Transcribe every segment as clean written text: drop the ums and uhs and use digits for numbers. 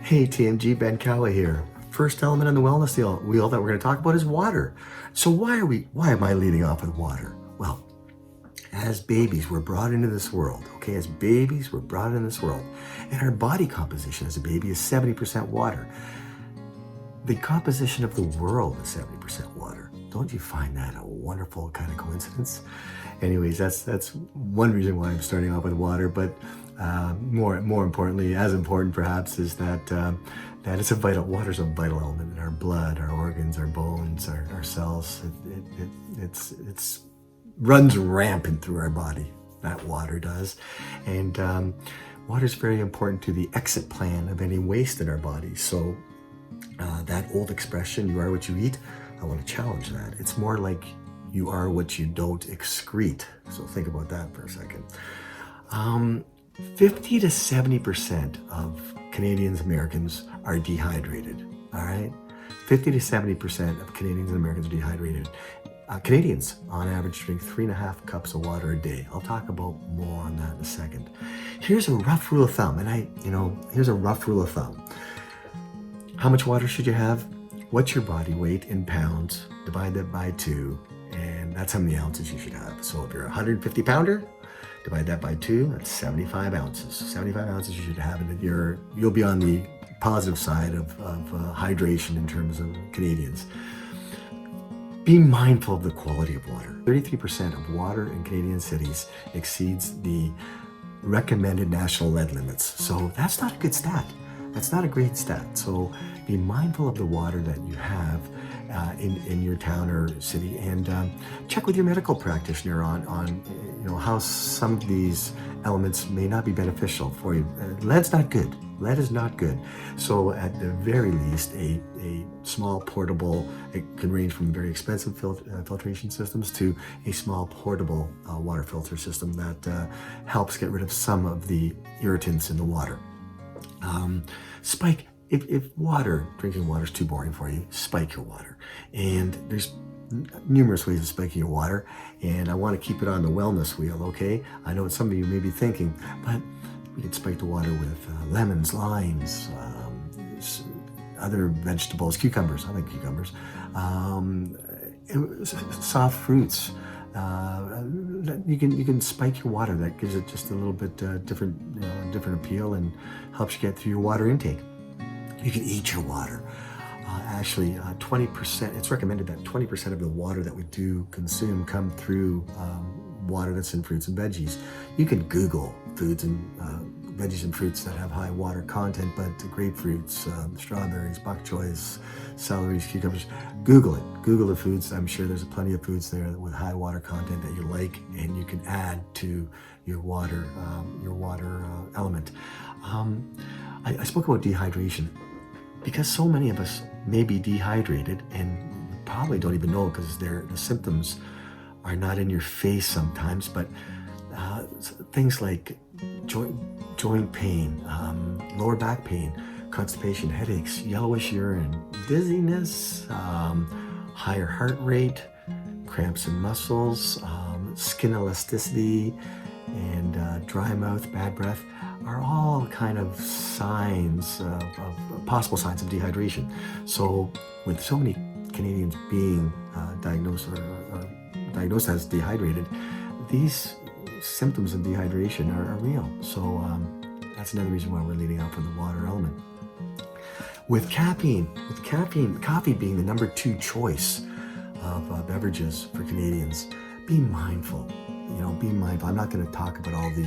Hey TMG, Ben Kawa here. First element on the wellness wheel that we're going to talk about is water. So why am I leading off with water? Well, as babies, we're brought into this world, okay? As babies, we're brought into this world. And our body composition as a baby is 70% water. The composition of the world is 70% water. Don't you find that a wonderful kind of coincidence? Anyways, that's one reason why I'm starting off with water, but more importantly, as important perhaps, is that it's water's a vital element in our blood, our organs, our bones, our cells. It's runs rampant through our body. That water does, and water is very important to the exit plan of any waste in our body. So that old expression, "You are what you eat," I want to challenge that. It's more like you are what you don't excrete. So think about that for a second. 50 to 70% of Canadians, Americans are dehydrated, all right? 50 to 70% of Canadians and Americans are dehydrated. Canadians, on average, drink 3.5 cups of water a day. I'll talk about more on that in a second. Here's a rough rule of thumb, here's a rough rule of thumb. How much water should you have? What's your body weight in pounds? Divide that by 2, and that's how many ounces you should have. So if you're a 150 pounder, divide that by 2, that's 75 ounces. 75 ounces you should have, and you'll be on the positive side of hydration in terms of Canadians. Be mindful of the quality of water. 33% of water in Canadian cities exceeds the recommended national lead limits. So that's not a good stat. That's not a great stat. So be mindful of the water that you have in your town or city, and check with your medical practitioner on how some of these elements may not be beneficial for you. Lead's not good. Lead is not good. So at the very least, a small portable, it can range from very expensive filtration systems to a small portable water filter system that helps get rid of some of the irritants in the water. If drinking water is too boring for you, spike your water. And there's numerous ways of spiking your water, and I want to keep it on the wellness wheel, okay? I know what some of you may be thinking, but we can spike the water with lemons, limes, other vegetables, cucumbers. I like cucumbers. Soft fruits. You can spike your water. That gives it just a little bit different appeal and helps you get through your water intake. You can eat your water. 20%, it's recommended that 20% of the water that we do consume come through water that's in fruits and veggies. You can Google foods and veggies and fruits that have high water content, but grapefruits, strawberries, bok choys, celeries, cucumbers, Google it. Google the foods. I'm sure there's plenty of foods there with high water content that you like, and you can add to your water element. I spoke about dehydration because so many of us may be dehydrated and probably don't even know, because the symptoms are not in your face sometimes, but things like joint pain, lower back pain, constipation, headaches, yellowish urine, dizziness, higher heart rate, cramps in muscles, skin elasticity, and dry mouth, bad breath are all kind of signs of possible signs of dehydration. So with so many Canadians being diagnosed as dehydrated, these symptoms of dehydration are real. So that's another reason why we're leading out for the water element. With caffeine, coffee being the number 2 choice of beverages for Canadians, be mindful. Be mindful. I'm not going to talk about all the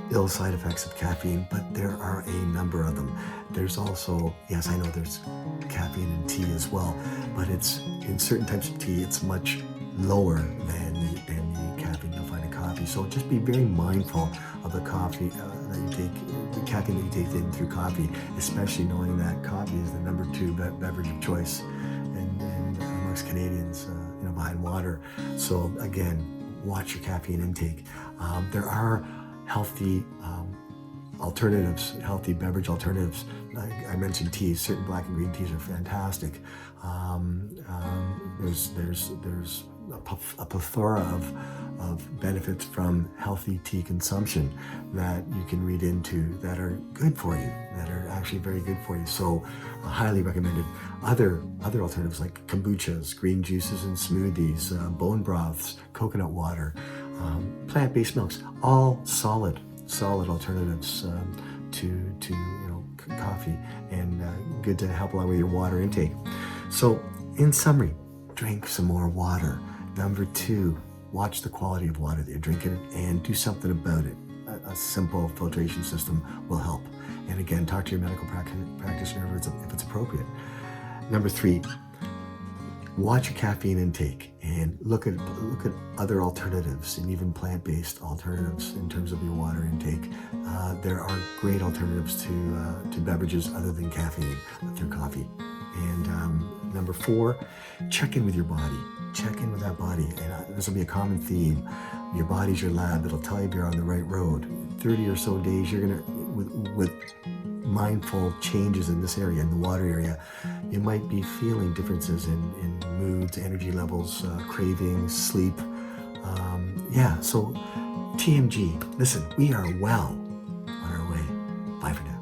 ill side effects of caffeine, but there are a number of them. There's also, yes, I know there's caffeine in tea as well, but it's in certain types of tea, it's much lower than the caffeine you'll find in coffee. So just be very mindful of the coffee that you take, the caffeine that you take in through coffee, especially knowing that coffee is the number 2 beverage of choice and amongst Canadians, behind water. So again, watch your caffeine intake. There are healthy alternatives, healthy beverage alternatives. I mentioned teas. Certain black and green teas are fantastic. There's a plethora benefits from healthy tea consumption that you can read into that are good for you, that are actually very good for you. So highly recommended. Other alternatives like kombuchas, green juices and smoothies, bone broths, coconut water, plant-based milks, all solid alternatives to coffee, and good to help along with your water intake. So in summary, drink some more water. Number 2, watch the quality of water that you're drinking and do something about it. A simple filtration system will help. And again, talk to your medical practitioner if it's appropriate. Number 3, watch your caffeine intake and look at other alternatives, and even plant-based alternatives in terms of your water intake. There are great alternatives to beverages other than caffeine through coffee. And number 4, check in with your body. Check in with that body, and this will be a common theme. Your body's your lab. It'll tell you if you're on the right road. 30 or so days, you're gonna, with mindful changes in this area, in the water area, you might be feeling differences in moods, energy levels, cravings, sleep. So TMG, listen, we are well on our way. Bye for now.